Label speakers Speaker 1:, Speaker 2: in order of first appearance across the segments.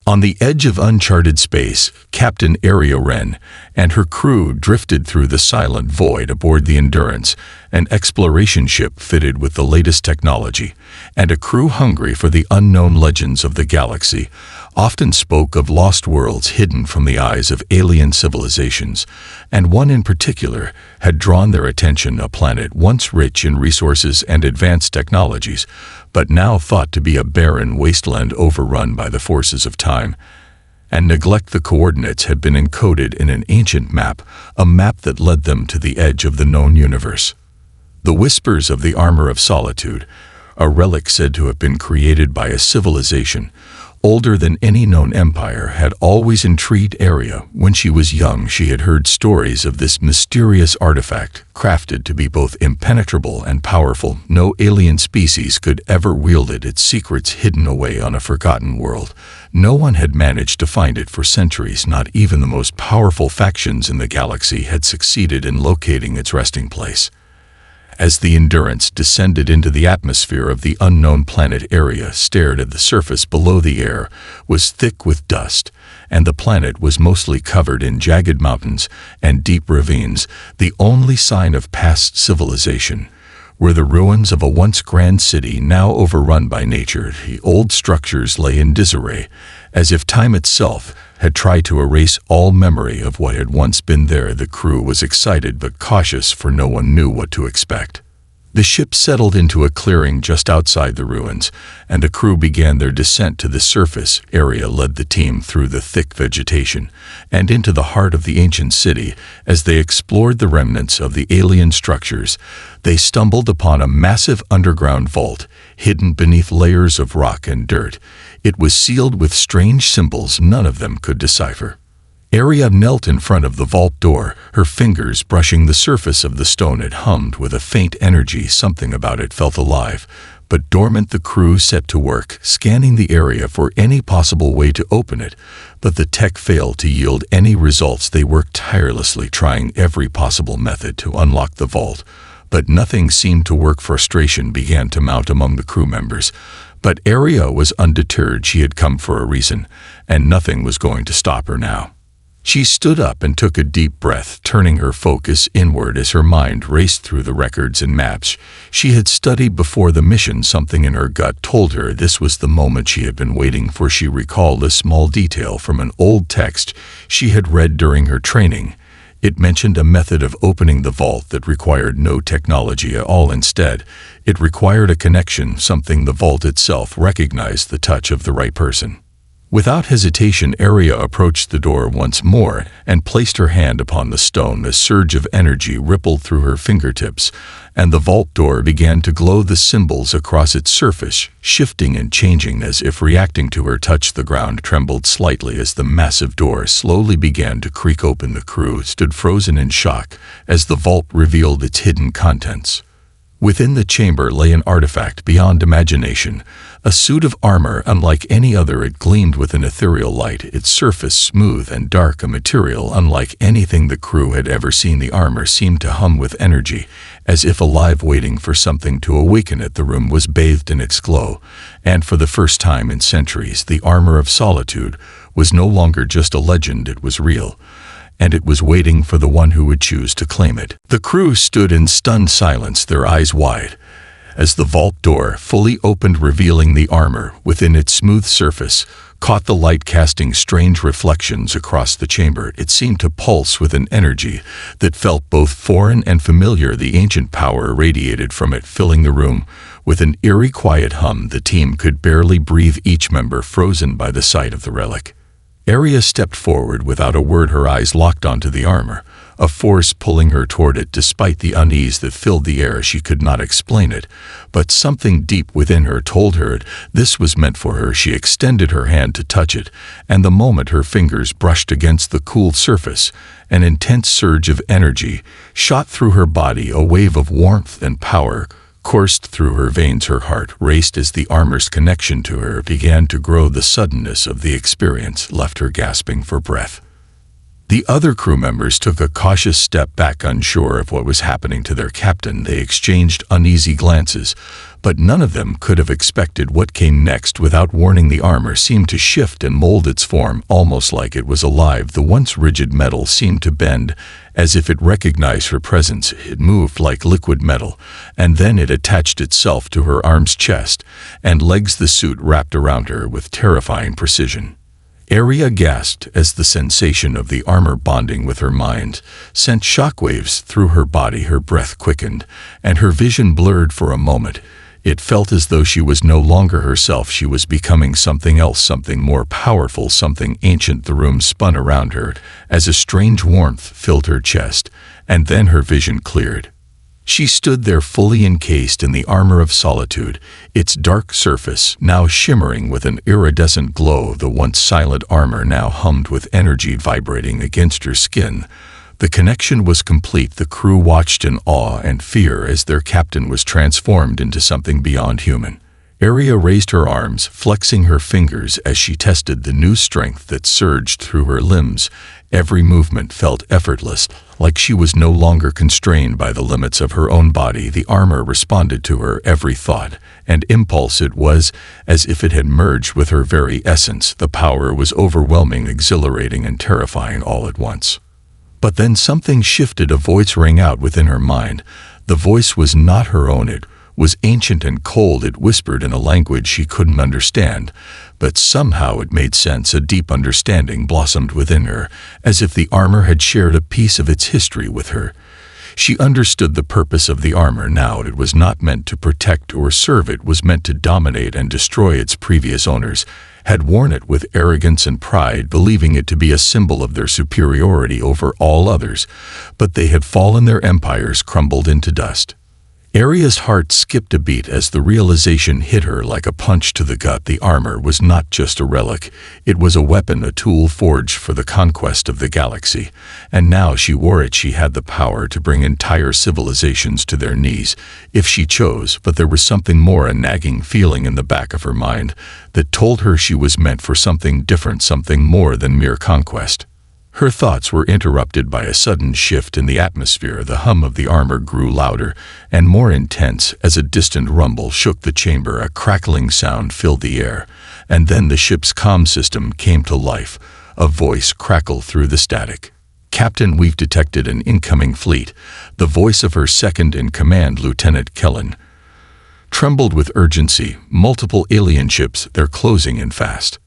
Speaker 1: On the edge of uncharted space, Captain Aria Wren and her crew drifted through the silent void aboard the Endurance, an exploration ship fitted with the latest technology, and a crew hungry for the unknown legends of the galaxy, often spoke of lost worlds hidden from the eyes of alien civilizations, and one in particular had drawn their attention, a planet once rich in resources and advanced technologies, but now thought to be a barren wasteland overrun by the forces of time and neglect. The coordinates had been encoded in an ancient map, a map that led them to the edge of the known universe. The whispers of the Armor of Solitude, a relic said to have been created by a civilization older than any known empire, had always intrigued Aria. When she was young, she had heard stories of this mysterious artifact, crafted to be both impenetrable and powerful. No alien species could ever wield it, its secrets hidden away on a forgotten world. No one had managed to find it for centuries. Not even the most powerful factions in the galaxy had succeeded in locating its resting place. As the Endurance descended into the atmosphere of the unknown planet, Aria stared at the surface below. The air was thick with dust, and the planet was mostly covered in jagged mountains and deep ravines. The only sign of past civilization were the ruins of a once grand city, now overrun by nature. The old structures lay in disarray, as if time itself had tried to erase all memory of what had once been there. The crew was excited but cautious, for no one knew what to expect. The ship settled into a clearing just outside the ruins, and the crew began their descent to the surface. Aria led the team through the thick vegetation and into the heart of the ancient city. As they explored the remnants of the alien structures, they stumbled upon a massive underground vault, hidden beneath layers of rock and dirt. It was sealed with strange symbols none of them could decipher. Aria knelt in front of the vault door, her fingers brushing the surface of the stone. It hummed with a faint energy. Something about it felt alive, but dormant. The crew set to work, scanning the area for any possible way to open it, but the tech failed to yield any results. They worked tirelessly, trying every possible method to unlock the vault, but nothing seemed to work. Frustration began to mount among the crew members, but Aria was undeterred. She had come for a reason, and nothing was going to stop her now. She stood up and took a deep breath, turning her focus inward as her mind raced through the records and maps she had studied before the mission. Something in her gut told her this was the moment she had been waiting for. She recalled a small detail from an old text she had read during her training. It mentioned a method of opening the vault that required no technology at all. Instead, it required a connection, something the vault itself recognized: the touch of the right person. Without hesitation, Aria approached the door once more and placed her hand upon the stone. A surge of energy rippled through her fingertips, and the vault door began to glow. The symbols across its surface, shifting and changing as if reacting to her touch. The ground trembled slightly as the massive door slowly began to creak open. The crew stood frozen in shock as the vault revealed its hidden contents. Within the chamber lay an artifact beyond imagination, a suit of armor unlike any other. It gleamed with an ethereal light, its surface smooth and dark, a material unlike anything the crew had ever seen. The armor seemed to hum with energy, as if alive, waiting for something to awaken it. The room was bathed in its glow, and for the first time in centuries, the Armor of Solitude was no longer just a legend. It was real, and it was waiting for the one who would choose to claim it. The crew stood in stunned silence, their eyes wide, as the vault door fully opened, revealing the armor. Within its smooth surface caught the light, casting strange reflections across the chamber. It seemed to pulse with an energy that felt both foreign and familiar. The ancient power radiated from it, filling the room with an eerie, quiet hum. The team could barely breathe, each member frozen by the sight of the relic. Aria stepped forward without a word, her eyes locked onto the armor, a force pulling her toward it. Despite the unease that filled the air, she could not explain it, but something deep within her told her this was meant for her. She extended her hand to touch it, and the moment her fingers brushed against the cool surface, an intense surge of energy shot through her body. A wave of warmth and power coursed through her veins. Her heart raced as the armor's connection to her began to grow. The suddenness of the experience left her gasping for breath. The other crew members took a cautious step back, unsure of what was happening to their captain. They exchanged uneasy glances, But none of them could have expected what came next. Without warning, the armor seemed to shift and mold its form, almost like it was alive. The once rigid metal seemed to bend, as if it recognized her presence. It moved like liquid metal, and then it attached itself to her arm's chest and legs. The suit wrapped around her with terrifying precision. Arya gasped as the sensation of the armor bonding with her mind sent shockwaves through her body. Her breath quickened, and her vision blurred for a moment. It felt as though she was no longer herself. She was becoming something else, something more powerful, something ancient. The room spun around her as a strange warmth filled her chest, and then her vision cleared. She stood there fully encased in the armor of solitude, its dark surface now shimmering with an iridescent glow. The once silent armor now hummed with energy vibrating against her skin. The connection was complete. The crew watched in awe and fear as their captain was transformed into something beyond human. Arya raised her arms, flexing her fingers as she tested the new strength that surged through her limbs. Every movement felt effortless, like she was no longer constrained by the limits of her own body. The armor responded to her every thought and impulse. It was as if it had merged with her very essence. The power was overwhelming, exhilarating, and terrifying all at once. But then something shifted. A voice rang out within her mind. The voice was not her own. It was ancient and cold. It whispered in a language she couldn't understand, but somehow it made sense. A deep understanding blossomed within her, as if the armor had shared a piece of its history with her. She understood the purpose of the armor now. It was not meant to protect or serve. It was meant to dominate and destroy. Its previous owners had worn it with arrogance and pride, believing it to be a symbol of their superiority over all others, but they had fallen. Their empires crumbled into dust. Arya's heart skipped a beat as the realization hit her like a punch to the gut. The armor was not just a relic. It was a weapon, a tool forged for the conquest of the galaxy. And now she wore it. She had the power to bring entire civilizations to their knees, if she chose. But there was something more, a nagging feeling in the back of her mind that told her she was meant for something different, something more than mere conquest. Her thoughts were interrupted by a sudden shift in the atmosphere. The hum of the armor grew louder and more intense as a distant rumble shook the chamber. A crackling sound filled the air, and then the ship's comm system came to life. A voice crackled through the static. "Captain, we've detected an incoming fleet." The voice of her second-in-command, Lieutenant Kellen, trembled with urgency. "Multiple alien ships, they're closing in fast."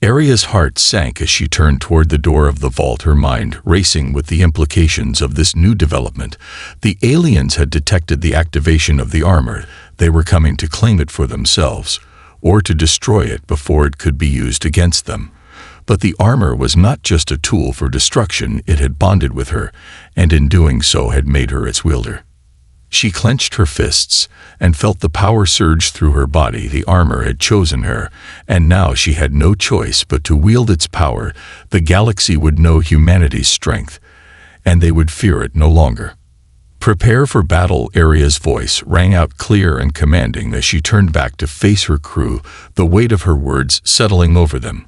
Speaker 1: Arya's heart sank as she turned toward the door of the vault, her mind racing with the implications of this new development. The aliens had detected the activation of the armor. They were coming to claim it for themselves, or to destroy it before it could be used against them. But the armor was not just a tool for destruction. It had bonded with her, and in doing so had made her its wielder. She clenched her fists and felt the power surge through her body. The armor had chosen her, and now she had no choice but to wield its power. The galaxy would know humanity's strength, and they would fear it no longer. "Prepare for battle," Arya's voice rang out clear and commanding as she turned back to face her crew, the weight of her words settling over them.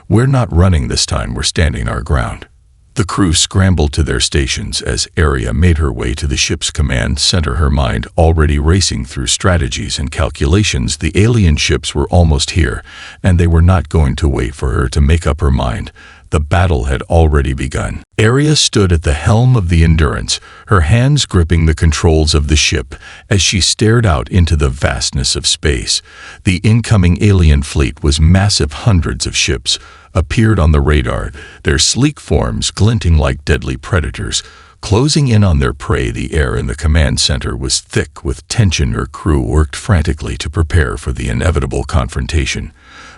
Speaker 1: "We're not running this time, we're standing our ground." The crew scrambled to their stations as Arya made her way to the ship's command center, her mind already racing through strategies and calculations. The alien ships were almost here, and they were not going to wait for her to make up her mind. The battle had already begun. Arya stood at the helm of the Endurance, her hands gripping the controls of the ship as she stared out into the vastness of space. The incoming alien fleet was massive. Hundreds of ships appeared on the radar, their sleek forms glinting like deadly predators, closing in on their prey. The air in the command center was thick with tension. Her crew worked frantically to prepare for the inevitable confrontation.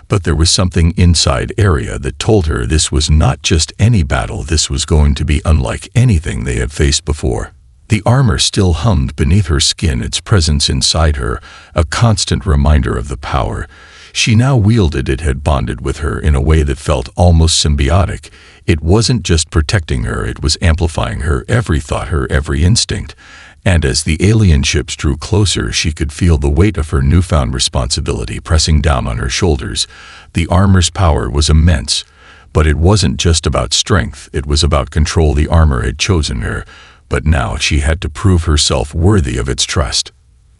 Speaker 1: But there was something inside Arya that told her this was not just any battle. This was going to be unlike anything they had faced before. The armor still hummed beneath her skin, its presence inside her, a constant reminder of the power she now wielded. It had bonded with her in a way that felt almost symbiotic. It wasn't just protecting her, it was amplifying her every thought, her every instinct. And as the alien ships drew closer, she could feel the weight of her newfound responsibility pressing down on her shoulders. The armor's power was immense, but it wasn't just about strength, it was about control. The armor had chosen her, but now she had to prove herself worthy of its trust.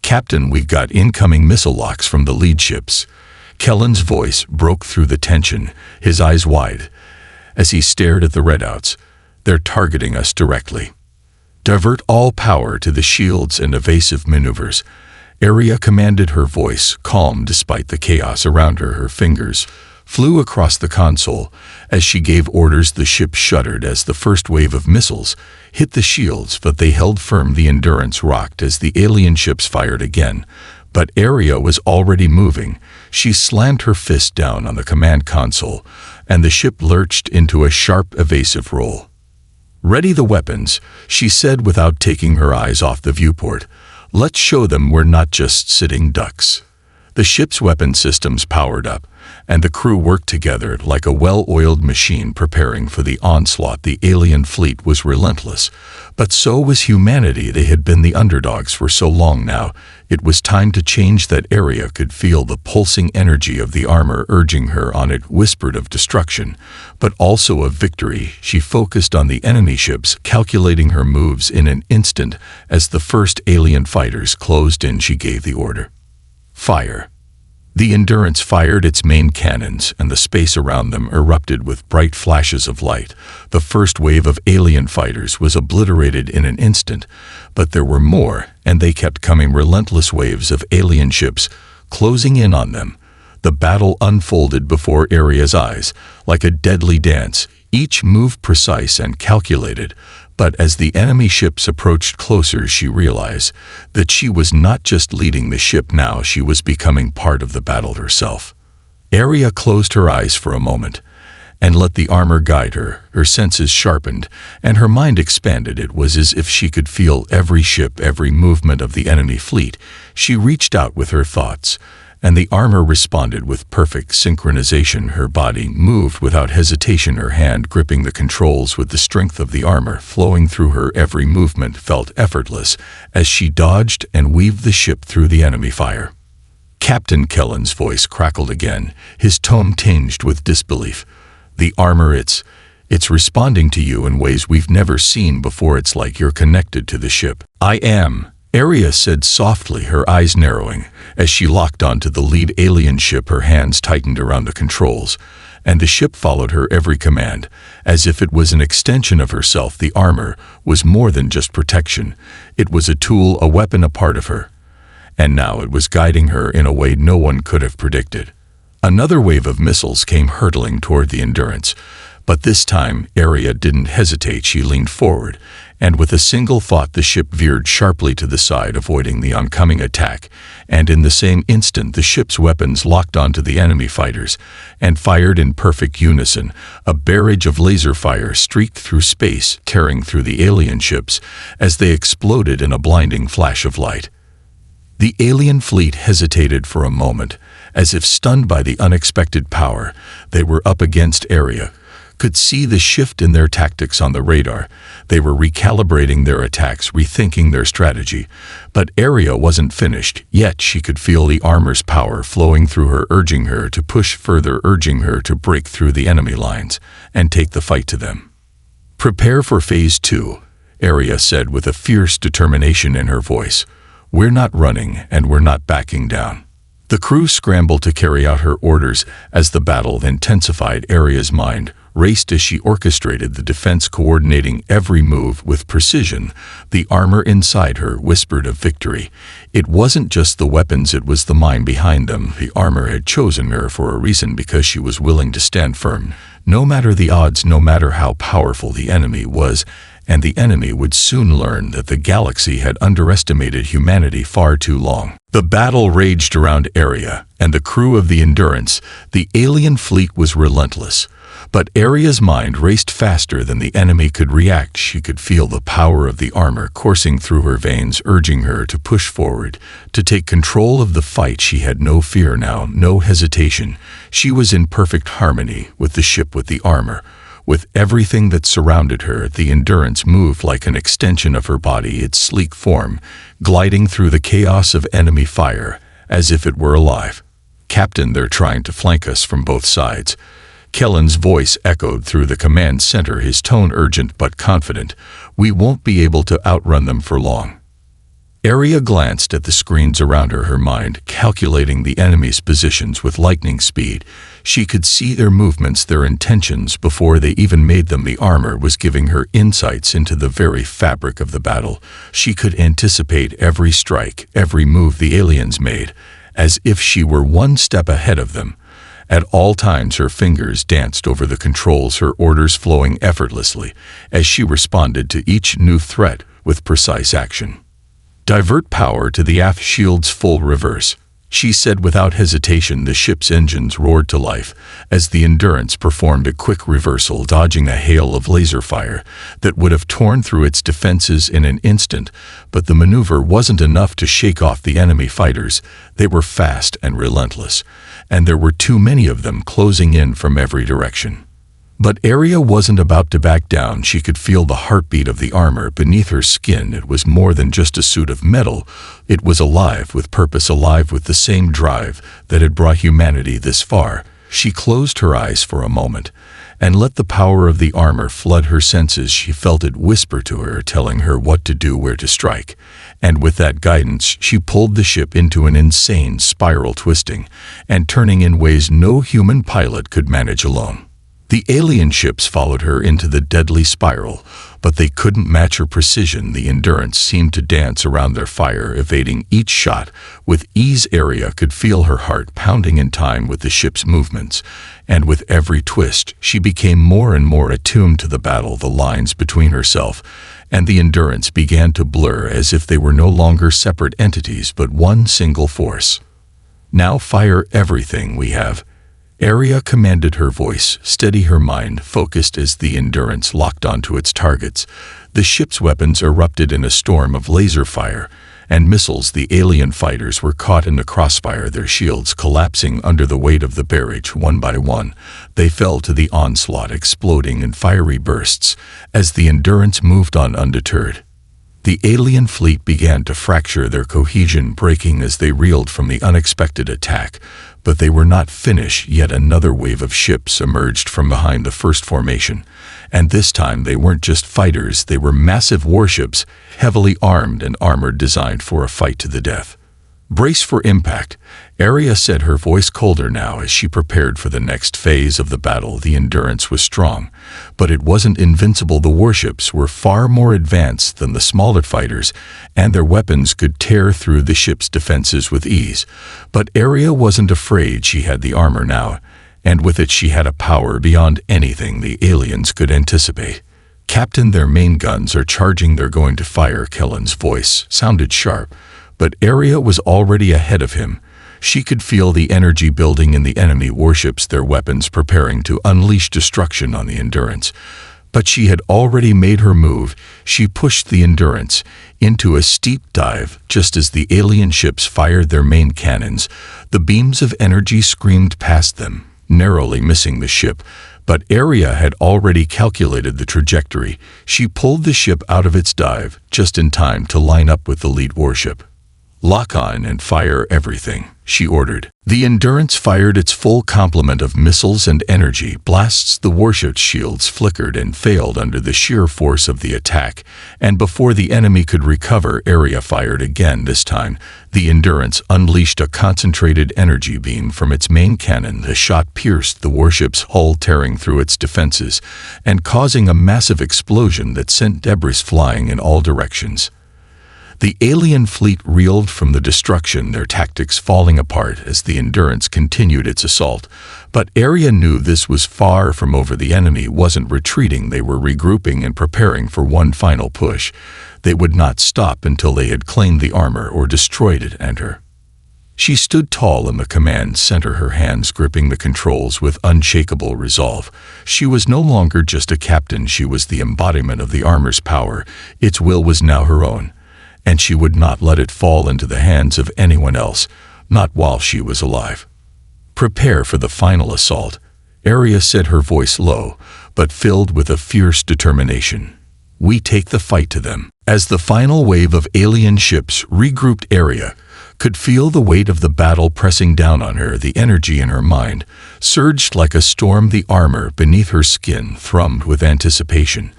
Speaker 1: "Captain, we got incoming missile locks from the lead ships." Kellen's voice broke through the tension, his eyes wide, as he stared at the redouts. "They're targeting us directly. Divert all power to the shields and evasive maneuvers." Aria commanded, her voice calm despite the chaos around her. Her fingers flew across the console. As she gave orders, the ship shuddered as the first wave of missiles hit the shields, but they held firm. The Endurance rocked as the alien ships fired again. But Aria was already moving. She slammed her fist down on the command console, and the ship lurched into a sharp, evasive roll. "Ready the weapons," she said without taking her eyes off the viewport. "Let's show them we're not just sitting ducks." The ship's weapon systems powered up, and the crew worked together like a well-oiled machine preparing for the onslaught. The alien fleet was relentless, but so was humanity. They had been the underdogs for so long now. It was time to change that. Aria could feel the pulsing energy of the armor urging her on. It whispered of destruction, but also of victory. She focused on the enemy ships, calculating her moves. In an instant, as the first alien fighters closed in, she gave the order. "Fire." The Endurance fired its main cannons, and the space around them erupted with bright flashes of light. The first wave of alien fighters was obliterated in an instant, but there were more, and they kept coming. Relentless waves of alien ships closing in on them. The battle unfolded before Aria's eyes, like a deadly dance, each move precise and calculated. But as the enemy ships approached closer, she realized that she was not just leading the ship now, she was becoming part of the battle herself. Aria closed her eyes for a moment and let the armor guide her. Her senses sharpened, and her mind expanded. It was as if she could feel every ship, every movement of the enemy fleet. She reached out with her thoughts, and the armor responded with perfect synchronization. Her body moved without hesitation, her hand gripping the controls with the strength of the armor flowing through her. Every movement felt effortless as she dodged and weaved the ship through the enemy fire. "Captain," Kellen's voice crackled again, his tone tinged with disbelief. "The armor, it's responding to you in ways we've never seen before. It's like you're connected to the ship." "I am," Aria said softly, her eyes narrowing. As she locked onto the lead alien ship, her hands tightened around the controls, and the ship followed her every command, as if it was an extension of herself. The armor was more than just protection. It was a tool, a weapon, a part of her. And now it was guiding her in a way no one could have predicted. Another wave of missiles came hurtling toward the Endurance, but this time Aria didn't hesitate. She leaned forward, and with a single thought the ship veered sharply to the side, avoiding the oncoming attack. And in the same instant the ship's weapons locked onto the enemy fighters and fired in perfect unison. A barrage of laser fire streaked through space, tearing through the alien ships as they exploded in a blinding flash of light. The alien fleet hesitated for a moment, as if stunned by the unexpected power. They were up against Aria, could see the shift in their tactics on the radar. They were recalibrating their attacks, rethinking their strategy. But Aria wasn't finished yet. She could feel the armor's power flowing through her, urging her to push further, urging her to break through the enemy lines and take the fight to them. "Prepare for Phase 2, Aria said with a fierce determination in her voice. "We're not running, and we're not backing down." The crew scrambled to carry out her orders as the battle intensified. Aria's mind raced as she orchestrated the defense, coordinating every move with precision. The armor inside her whispered of victory. It wasn't just the weapons, it was the mind behind them. The armor had chosen her for a reason, because she was willing to stand firm, no matter the odds, no matter how powerful the enemy was. And the enemy would soon learn that the galaxy had underestimated humanity far too long. The battle raged around Aria and the crew of the Endurance. The alien fleet was relentless, but Aria's mind raced faster than the enemy could react. She could feel the power of the armor coursing through her veins, urging her to push forward, to take control of the fight. She had no fear now, no hesitation. She was in perfect harmony with the ship, with the armor, with everything that surrounded her. The Endurance moved like an extension of her body, its sleek form gliding through the chaos of enemy fire as if it were alive. "Captain, they're trying to flank us from both sides." Kellen's voice echoed through the command center, his tone urgent but confident. "We won't be able to outrun them for long." Arya glanced at the screens around her mind calculating the enemy's positions with lightning speed. She could see their movements, their intentions, before they even made them. The armor was giving her insights into the very fabric of the battle. She could anticipate every strike, every move the aliens made, as if she were one step ahead of them. At all times her fingers danced over the controls, her orders flowing effortlessly, as she responded to each new threat with precise action. "Divert power to the aft shields, full reverse," she said without hesitation. The ship's engines roared to life as the Endurance performed a quick reversal, dodging a hail of laser fire that would have torn through its defenses in an instant. But the maneuver wasn't enough to shake off the enemy fighters. They were fast and relentless, and there were too many of them closing in from every direction. But Arya wasn't about to back down. She could feel the heartbeat of the armor beneath her skin. It was more than just a suit of metal. It was alive with purpose, alive with the same drive that had brought humanity this far. She closed her eyes for a moment and let the power of the armor flood her senses. She felt it whisper to her, telling her what to do, where to strike. And with that guidance, she pulled the ship into an insane spiral, twisting and turning in ways no human pilot could manage alone. The alien ships followed her into the deadly spiral, but they couldn't match her precision. The Endurance seemed to dance around their fire, evading each shot with ease. Arya could feel her heart pounding in time with the ship's movements, and with every twist, she became more and more attuned to the battle. The lines between herself and the Endurance began to blur, as if they were no longer separate entities, but one single force. "Now fire everything we have," Arya commanded, her voice steady, her mind focused as the Endurance locked onto its targets. The ship's weapons erupted in a storm of laser fire and missiles. The alien fighters were caught in the crossfire, their shields collapsing under the weight of the barrage. One by one, they fell to the onslaught, exploding in fiery bursts as the Endurance moved on undeterred. The alien fleet began to fracture, their cohesion breaking as they reeled from the unexpected attack. But they were not finished. Yet another wave of ships emerged from behind the first formation, and this time they weren't just fighters, they were massive warships, heavily armed and armored, designed for a fight to the death. "Brace for impact," Arya said, her voice colder now as she prepared for the next phase of the battle. The Endurance was strong, but it wasn't invincible. The warships were far more advanced than the smaller fighters, and their weapons could tear through the ship's defenses with ease. But Arya wasn't afraid. She had the armor now, and with it she had a power beyond anything the aliens could anticipate. "Captain, their main guns are charging. They're going to fire." Kellen's voice sounded sharp, but Arya was already ahead of him. She could feel the energy building in the enemy warships, their weapons preparing to unleash destruction on the Endurance. But she had already made her move. She pushed the Endurance into a steep dive just as the alien ships fired their main cannons. The beams of energy screamed past them, narrowly missing the ship. But Arya had already calculated the trajectory. She pulled the ship out of its dive just in time to line up with the lead warship. "Lock on and fire everything," she ordered. The Endurance fired its full complement of missiles and energy blasts. The warship's shields flickered and failed under the sheer force of the attack, and before the enemy could recover, Arya fired again. This time, the Endurance unleashed a concentrated energy beam from its main cannon. The shot pierced the warship's hull, tearing through its defenses and causing a massive explosion that sent debris flying in all directions. The alien fleet reeled from the destruction, their tactics falling apart as the Endurance continued its assault. But Arya knew this was far from over. The enemy wasn't retreating. They were regrouping and preparing for one final push. They would not stop until they had claimed the armor or destroyed it and her. She stood tall in the command center, her hands gripping the controls with unshakable resolve. She was no longer just a captain. She was the embodiment of the armor's power. Its will was now her own, and she would not let it fall into the hands of anyone else, not while she was alive. "Prepare for the final assault," Arya said, her voice low, but filled with a fierce determination. "We take the fight to them." As the final wave of alien ships regrouped, Arya could feel the weight of the battle pressing down on her. The energy in her mind surged like a storm. The armor beneath her skin thrummed with anticipation,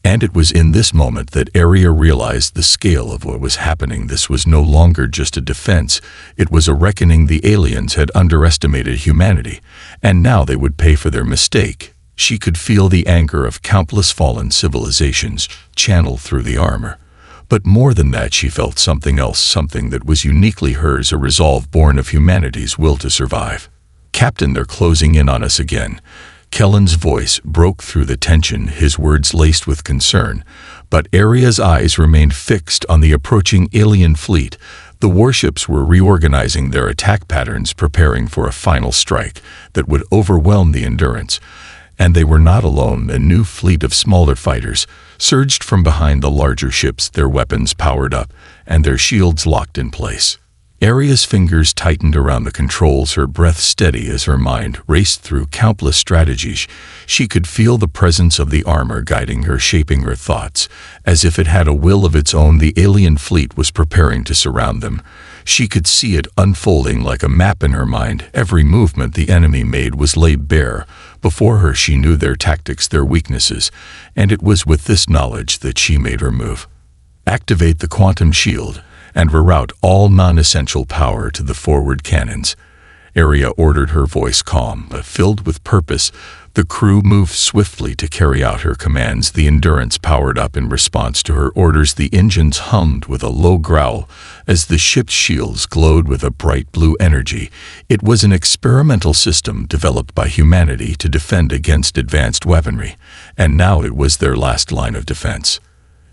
Speaker 1: And it was in this moment that Arya realized the scale of what was happening. This was no longer just a defense. It was a reckoning. The aliens had underestimated humanity, and now they would pay for their mistake. She could feel the anger of countless fallen civilizations channeled through the armor. But more than that, she felt something else, something that was uniquely hers, a resolve born of humanity's will to survive. "Captain, they're closing in on us again." Kellen's voice broke through the tension, his words laced with concern, but Arya's eyes remained fixed on the approaching alien fleet. The warships were reorganizing their attack patterns, preparing for a final strike that would overwhelm the Endurance. And they were not alone. A new fleet of smaller fighters surged from behind the larger ships, their weapons powered up and their shields locked in place. Arya's fingers tightened around the controls, her breath steady as her mind raced through countless strategies. She could feel the presence of the armor guiding her, shaping her thoughts. As if it had a will of its own, the alien fleet was preparing to surround them. She could see it unfolding like a map in her mind. Every movement the enemy made was laid bare before her. She knew their tactics, their weaknesses, and it was with this knowledge that she made her move. "Activate the quantum shield and reroute all non-essential power to the forward cannons," Arya ordered, her voice calm but filled with purpose. The crew moved swiftly to carry out her commands. The Endurance powered up in response to her orders. The engines hummed with a low growl as the ship's shields glowed with a bright blue energy. It was an experimental system developed by humanity to defend against advanced weaponry, and now it was their last line of defense.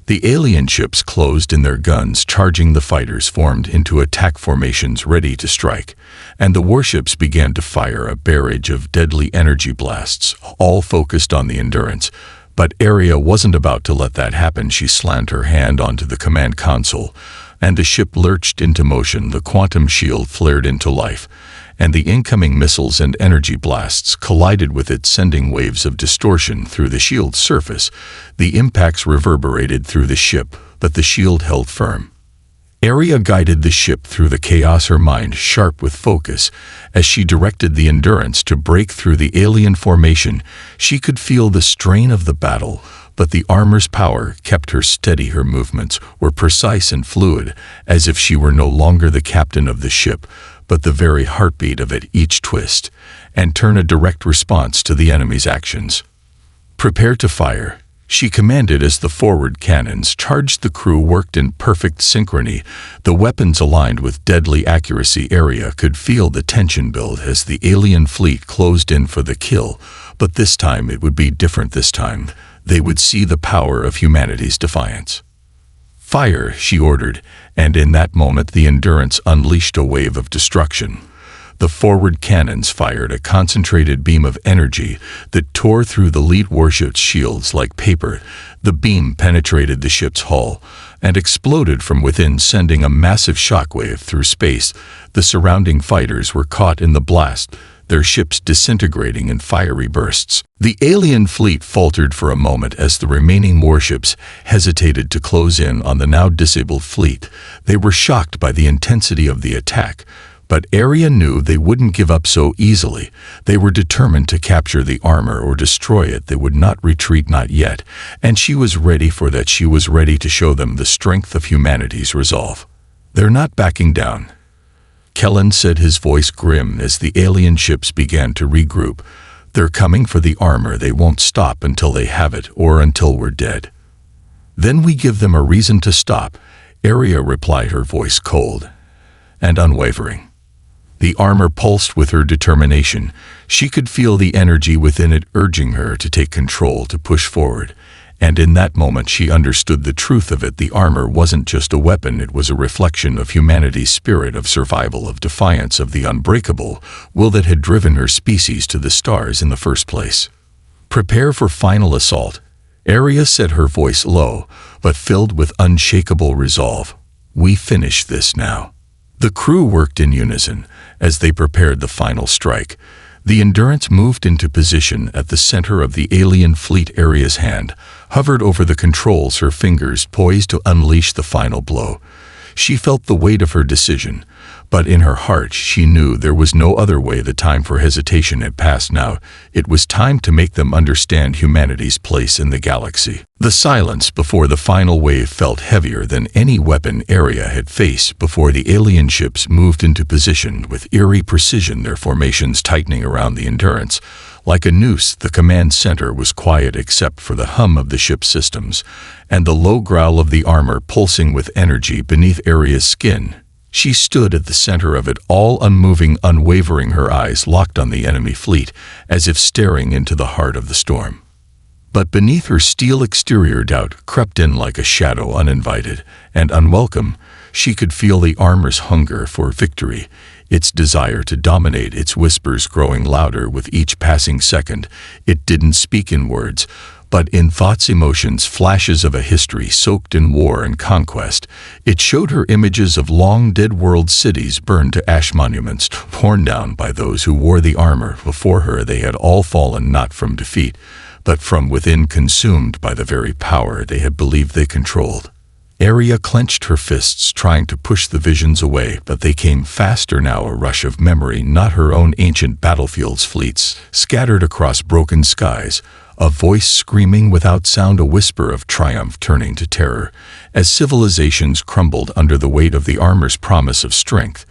Speaker 1: The alien ships closed in, their guns charging. The fighters formed into attack formations ready to strike, and the warships began to fire a barrage of deadly energy blasts, all focused on the Endurance. But Arya wasn't about to let that happen. She slammed her hand onto the command console, and the ship lurched into motion. The quantum shield flared into life, and the incoming missiles and energy blasts collided with it, sending waves of distortion through the shield's surface. The impacts reverberated through the ship, but the shield held firm. Arya guided the ship through the chaos, her mind sharp with focus. As she directed the Endurance to break through the alien formation, she could feel the strain of the battle, but the armor's power kept her steady. Her movements were precise and fluid, as if she were no longer the captain of the ship, but the very heartbeat of it. Each twist and turn a direct response to the enemy's actions. "Prepare to fire," she commanded as the forward cannons charged. The crew worked in perfect synchrony, the weapons aligned with deadly accuracy. Arya could feel the tension build as the alien fleet closed in for the kill, but this time it would be different. This time they would see the power of humanity's defiance. "Fire," she ordered, and in that moment the Endurance unleashed a wave of destruction. The forward cannons fired a concentrated beam of energy that tore through the lead warship's shields like paper. The beam penetrated the ship's hull and exploded from within, sending a massive shockwave through space. The surrounding fighters were caught in the blast, their ships disintegrating in fiery bursts. The alien fleet faltered for a moment as the remaining warships hesitated to close in on the now disabled fleet. They were shocked by the intensity of the attack, but Arya knew they wouldn't give up so easily. They were determined to capture the armor or destroy it. They would not retreat, not yet, and she was ready for that. She was ready to show them the strength of humanity's resolve. "They're not backing down," Kellen said, his voice grim as the alien ships began to regroup. "They're coming for the armor. They won't stop until they have it, or until we're dead." "Then we give them a reason to stop," Arya replied, her voice cold and unwavering. The armor pulsed with her determination. She could feel the energy within it urging her to take control, to push forward. And in that moment she understood the truth of it. The armor wasn't just a weapon, it was a reflection of humanity's spirit of survival, of defiance, of the unbreakable will that had driven her species to the stars in the first place. "Prepare for final assault," Arya said, her voice low, but filled with unshakable resolve. "We finish this now." The crew worked in unison as they prepared the final strike. The Endurance moved into position at the center of the alien fleet. Arya's hand hovered over the controls, her fingers poised to unleash the final blow. She felt the weight of her decision, But in her heart she knew there was no other way. The time for hesitation had passed now. It was time to make them understand humanity's place in the galaxy. The silence before the final wave felt heavier than any weapon Area had faced before the alien ships moved into position with eerie precision, their formations tightening around the Endurance. Like a noose, the command center was quiet except for the hum of the ship's systems and the low growl of the armor pulsing with energy beneath Area's skin. She stood at the center of it all, unmoving, unwavering, her eyes locked on the enemy fleet, as if staring into the heart of the storm. But beneath her steel exterior doubt crept in like a shadow, uninvited and unwelcome. She could feel the armor's hunger for victory, its desire to dominate, its whispers growing louder with each passing second. It didn't speak in words, but in thoughts, emotions, flashes of a history soaked in war and conquest. It showed her images of long-dead world cities burned to ash, monuments torn down by those who wore the armor before her. They had all fallen not from defeat, but from within, consumed by the very power they had believed they controlled. Area clenched her fists, trying to push the visions away, but they came faster now, a rush of memory, not her own ancient battlefields, fleets scattered across broken skies, a voice screaming without sound, a whisper of triumph turning to terror as civilizations crumbled under the weight of the armor's promise of strength.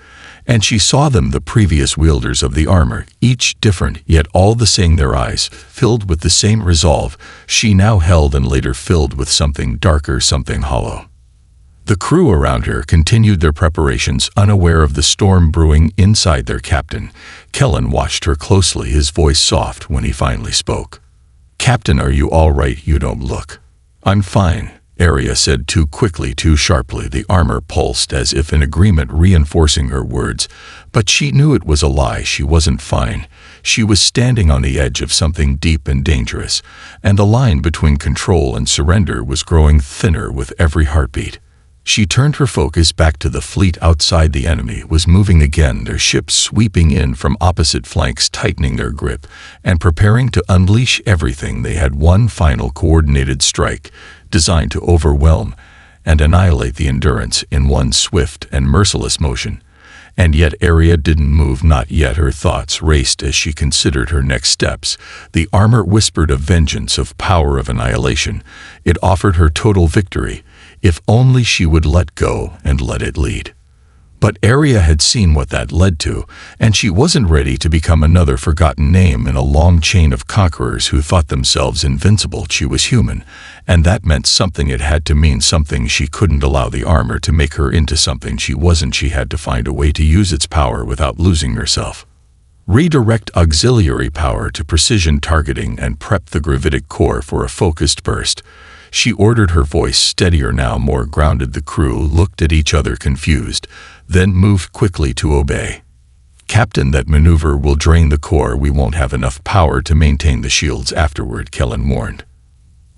Speaker 1: And she saw them, the previous wielders of the armor, each different, yet all the same, their eyes filled with the same resolve she now held, and later filled with something darker, something hollow. The crew around her continued their preparations, unaware of the storm brewing inside their captain. Kellen watched her closely, his voice soft when he finally spoke. "Captain, are you all right? You don't look." "I'm fine," Area said, too quickly, too sharply. The armor pulsed as if in agreement, reinforcing her words. But she knew it was a lie. She wasn't fine. She was standing on the edge of something deep and dangerous, and the line between control and surrender was growing thinner with every heartbeat. She turned her focus back to the fleet outside. The enemy was moving again, their ships sweeping in from opposite flanks, tightening their grip and preparing to unleash everything they had. One final coordinated strike, designed to overwhelm and annihilate the Endurance in one swift and merciless motion. And yet Area didn't move, not yet. Her thoughts raced as she considered her next steps. The armor whispered of vengeance, of power, of annihilation. It offered her total victory, if only she would let go and let it lead. But Area had seen what that led to, and she wasn't ready to become another forgotten name in a long chain of conquerors who thought themselves invincible. She was human, and that meant something. It had to mean something. She couldn't allow the armor to make her into something she wasn't. She had to find a way to use its power without losing herself. Redirect auxiliary power to precision targeting and prep the gravitic core for a focused burst. She ordered, her voice steadier now, more grounded. The crew looked at each other, confused, then moved quickly to obey. "Captain, that maneuver will drain the core. We won't have enough power to maintain the shields afterward," Kellen warned.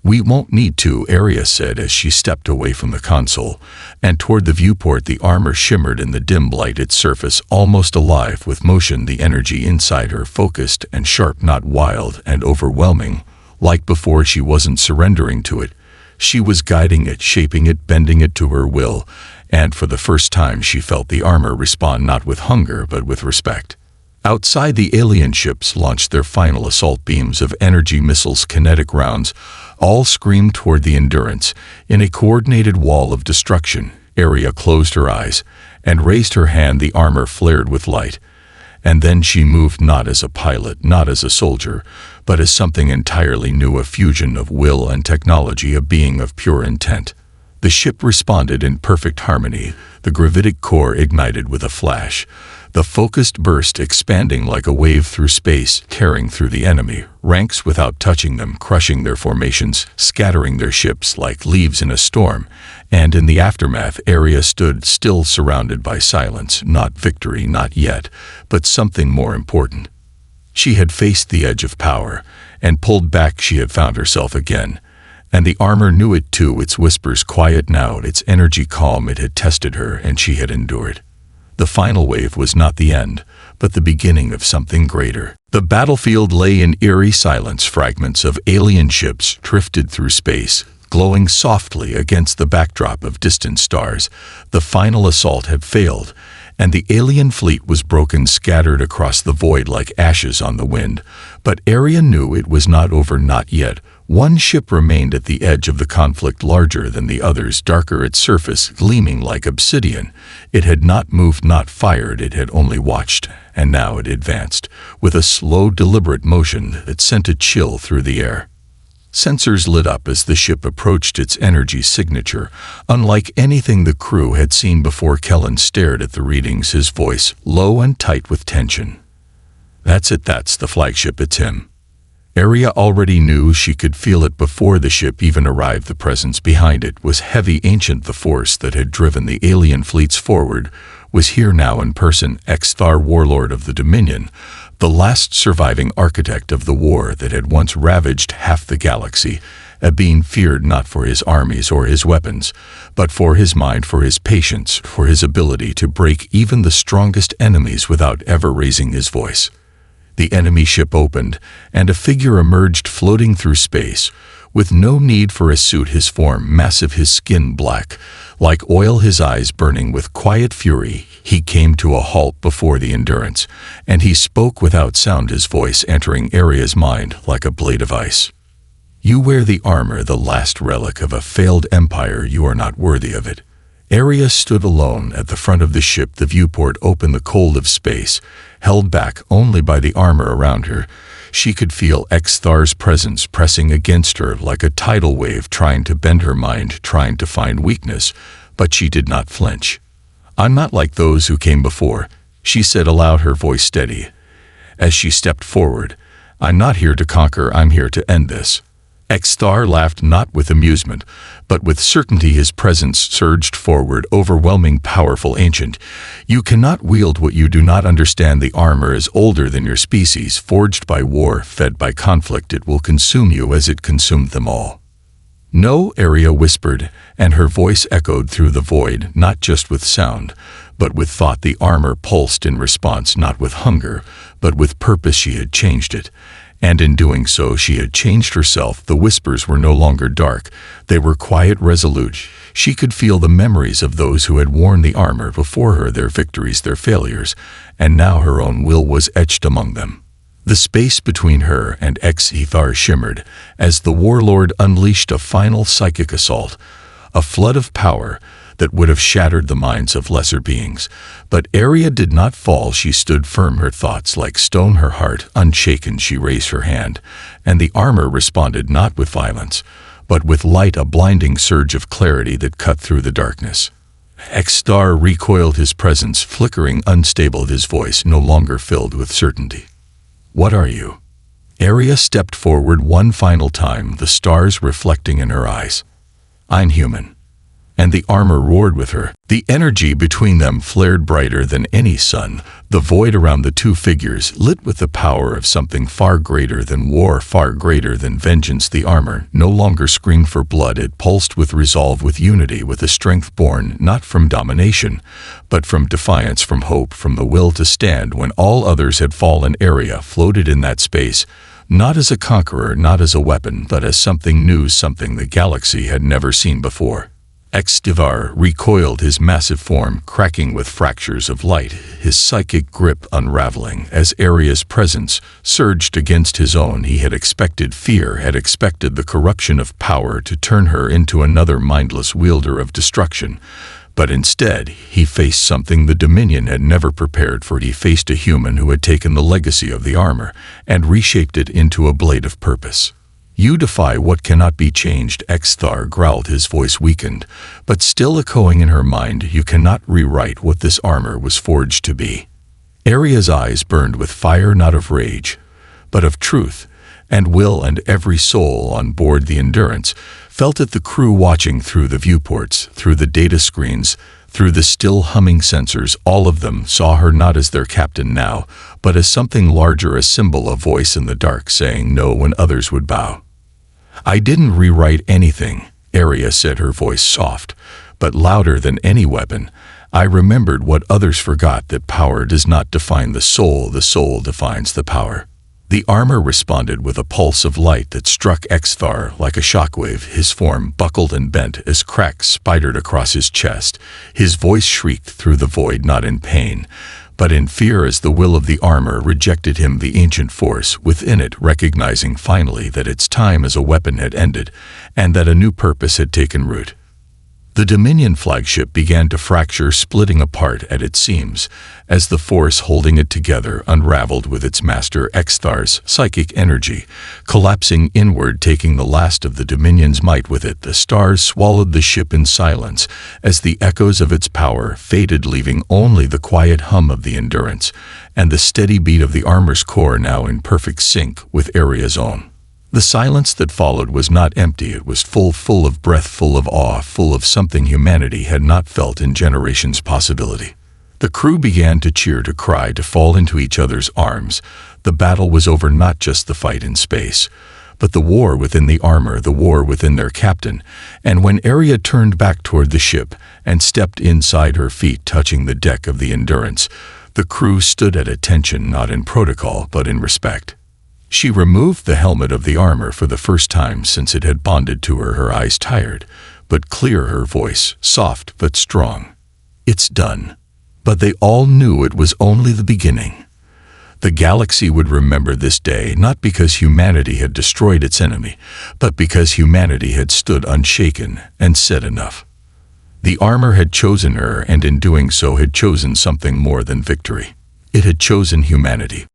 Speaker 1: "We won't need to," Area said as she stepped away from the console and toward the viewport. The armor shimmered in the dim light, its surface almost alive with motion, the energy inside her focused and sharp, not wild and overwhelming. Like before, she wasn't surrendering to it. She was guiding it, shaping it, bending it to her will, and for the first time she felt the armor respond not with hunger but with respect. Outside, the alien ships launched their final assault beams of energy missiles, kinetic rounds, all screamed toward the Endurance in a coordinated wall of destruction. Area closed her eyes and raised her hand. The armor flared with light. And then she moved, not as a pilot, not as a soldier, but as something entirely new, a fusion of will and technology, a being of pure intent. The ship responded in perfect harmony, the gravitic core ignited with a flash, the focused burst expanding like a wave through space, tearing through the enemy ranks without touching them, crushing their formations, scattering their ships like leaves in a storm. And in the aftermath, Area stood still, surrounded by silence, not victory, not yet, but something more important. She had faced the edge of power and pulled back. She had found herself again, and the armor knew it too, its whispers quiet now, its energy calm. It had tested her, and she had endured. The final wave was not the end, but the beginning of something greater. The battlefield lay in eerie silence. Fragments of alien ships drifted through space, glowing softly against the backdrop of distant stars. The final assault had failed, and the alien fleet was broken, scattered across the void like ashes on the wind. But Arya knew it was not over, not yet. One ship remained at the edge of the conflict, larger than the others, darker at surface, gleaming like obsidian. It had not moved, not fired, it had only watched, and now it advanced, with a slow, deliberate motion that sent a chill through the air. Sensors lit up as the ship approached its energy signature, unlike anything the crew had seen before. Kellen stared at the readings, his voice low and tight with tension. "That's it, that's the flagship, it's him." Arya already knew, she could feel it before the ship even arrived. The presence behind it was heavy, ancient. The force that had driven the alien fleets forward was here now in person. Xthar, warlord of the Dominion, the last surviving architect of the war that had once ravaged half the galaxy, a being feared not for his armies or his weapons, but for his mind, for his patience, for his ability to break even the strongest enemies without ever raising his voice. The enemy ship opened, and a figure emerged, floating through space, with no need for a suit, his form massive, his skin black, like oil, his eyes burning with quiet fury. He came to a halt before the Endurance, and he spoke without sound, his voice entering Arya's mind like a blade of ice. "You wear the armor, the last relic of a failed empire. You are not worthy of it." Arya stood alone at the front of the ship, the viewport open, the cold of space, held back only by the armor around her. She could feel Xthar's presence pressing against her like a tidal wave, trying to bend her mind, trying to find weakness, but she did not flinch. "I'm not like those who came before," she said aloud, her voice steady. As she stepped forward, "I'm not here to conquer, I'm here to end this." Xthar laughed, not with amusement, but with certainty. His presence surged forward, overwhelming, powerful, ancient. "You cannot wield what you do not understand. The armor is older than your species, forged by war, fed by conflict. It will consume you as it consumed them all." "No," Arya whispered, and her voice echoed through the void, not just with sound, but with thought. The armor pulsed in response, not with hunger, but with purpose. She had changed it. And in doing so, she had changed herself. The whispers were no longer dark. They were quiet, resolute. She could feel the memories of those who had worn the armor before her, their victories, their failures, and now her own will was etched among them. The space between her and Xthar shimmered as the warlord unleashed a final psychic assault, a flood of power that would have shattered the minds of lesser beings. But Arya did not fall. She stood firm, her thoughts like stone, her heart unshaken. She raised her hand, and the armor responded, not with violence, but with light, a blinding surge of clarity that cut through the darkness. Xthar recoiled, his presence flickering, unstable, his voice no longer filled with certainty. "What are you?" Arya stepped forward one final time, the stars reflecting in her eyes. "I'm human." And the armor roared with her. The energy between them flared brighter than any sun. The void around the two figures lit with the power of something far greater than war, far greater than vengeance. The armor no longer screamed for blood. It pulsed with resolve, with unity, with a strength born not from domination, but from defiance, from hope, from the will to stand when all others had fallen. Arya floated in that space, not as a conqueror, not as a weapon, but as something new, something the galaxy had never seen before. Xthar recoiled, his massive form cracking with fractures of light, his psychic grip unraveling as Arya's presence surged against his own. He had expected fear, had expected the corruption of power to turn her into another mindless wielder of destruction. But instead, he faced something the Dominion had never prepared for. He faced a human who had taken the legacy of the armor and reshaped it into a blade of purpose. "You defy what cannot be changed," Xthar growled, his voice weakened, but still echoing in her mind. "You cannot rewrite what this armor was forged to be." Arya's eyes burned with fire, not of rage, but of truth and will, and every soul on board the Endurance felt it. The crew watching through the viewports, through the data screens, through the still humming sensors, all of them saw her not as their captain now, but as something larger, a symbol, a voice in the dark saying no when others would bow. "I didn't rewrite anything," Arya said, her voice soft, but louder than any weapon. "I remembered what others forgot, that power does not define the soul defines the power." The armor responded with a pulse of light that struck Xthar like a shockwave. His form buckled and bent as cracks spidered across his chest. His voice shrieked through the void, not in pain, but in fear, as the will of the armor rejected him, the ancient force within it recognizing finally that its time as a weapon had ended and that a new purpose had taken root. The Dominion flagship began to fracture, splitting apart at its seams, as the force holding it together unraveled with its master Xthar's psychic energy, collapsing inward, taking the last of the Dominion's might with it. The stars swallowed the ship in silence as the echoes of its power faded, leaving only the quiet hum of the Endurance and the steady beat of the armor's core, now in perfect sync with Aria's own. The silence that followed was not empty. It was full of breath, full of awe, full of something humanity had not felt in generations. Possibility. The crew began to cheer, to cry, to fall into each other's arms. The battle was over, not just the fight in space, but the war within the armor, the war within their captain. And when Aria turned back toward the ship and stepped inside, her feet touching the deck of the Endurance, the crew stood at attention, not in protocol, but in respect. She removed the helmet of the armor for the first time since it had bonded to her, her eyes tired but clear, her voice soft but strong. It's done. But they all knew it was only the beginning. The galaxy would remember this day, not because humanity had destroyed its enemy, but because humanity had stood unshaken and said enough. The armor had chosen her, and in doing so had chosen something more than victory. It had chosen humanity.